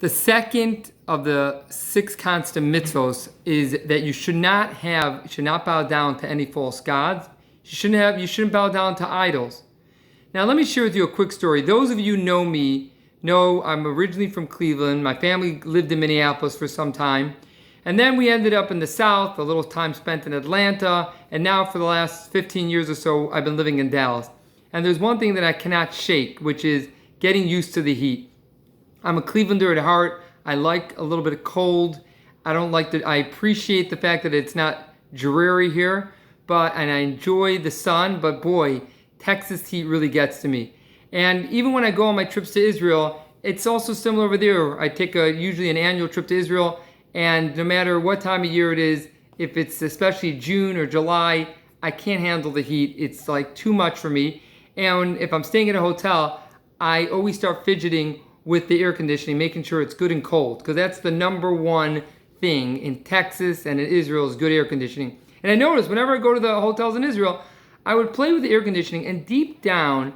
The second of the six constant mitzvos is that you should not bow down to any false gods. You shouldn't bow down to idols. Now let me share with you a quick story. Those of you who know me know I'm originally from Cleveland. My family lived in Minneapolis for some time. And then we ended up in the South, a little time spent in Atlanta, and now for the last 15 years or so, I've been living in Dallas. And there's one thing that I cannot shake, which is getting used to the heat. I'm a Clevelander at heart. I like a little bit of cold. I appreciate the fact that it's not dreary here, and I enjoy the sun, but boy, Texas heat really gets to me. And even when I go on my trips to Israel, it's also similar over there. I take usually an annual trip to Israel, and no matter what time of year it is, if it's especially June or July, I can't handle the heat. It's like too much for me. And if I'm staying at a hotel, I always start fidgeting with the air conditioning, making sure it's good and cold, because that's the number one thing in Texas and in Israel is good air conditioning. And I noticed whenever I go to the hotels in Israel, I would play with the air conditioning, and deep down,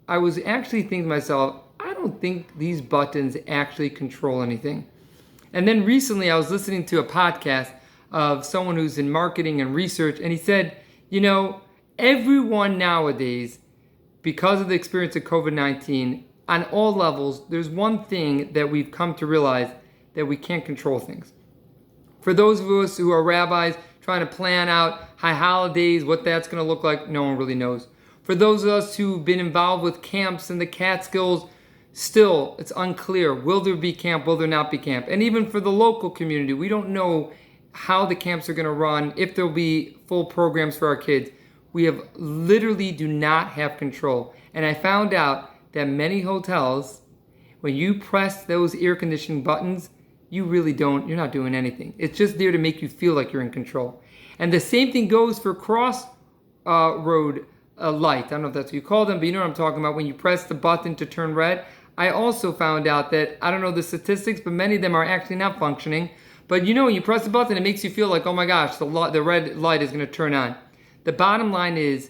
I was actually thinking to myself, I don't think these buttons actually control anything. And then recently I was listening to a podcast of someone who's in marketing and research, and he said, everyone nowadays, because of the experience of COVID-19, on all levels, there's one thing that we've come to realize, that we can't control things. For those of us who are rabbis trying to plan out high holidays, what that's going to look like, no one really knows. For those of us who've been involved with camps in the Catskills, still, it's unclear. Will there be camp? Will there not be camp? And even for the local community, we don't know how the camps are going to run, if there'll be full programs for our kids. We literally do not have control. And I found out that many hotels, when you press those air conditioning buttons, you're not doing anything. It's just there to make you feel like you're in control. And the same thing goes for cross road light. I don't know if that's what you call them, but you know what I'm talking about. When you press the button to turn red, I also found out that, I don't know the statistics, but many of them are actually not functioning. But when you press the button, it makes you feel like, oh my gosh, the red light is going to turn on. The bottom line is,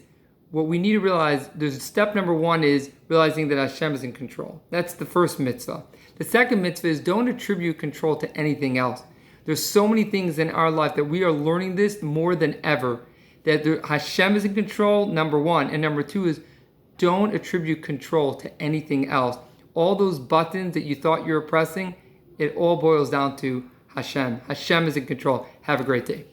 what we need to realize, step number one is realizing that Hashem is in control. That's the first mitzvah. The second mitzvah is don't attribute control to anything else. There's so many things in our life that we are learning this more than ever, that Hashem is in control, number one. And number two is don't attribute control to anything else. All those buttons that you thought you were pressing, it all boils down to Hashem. Hashem is in control. Have a great day.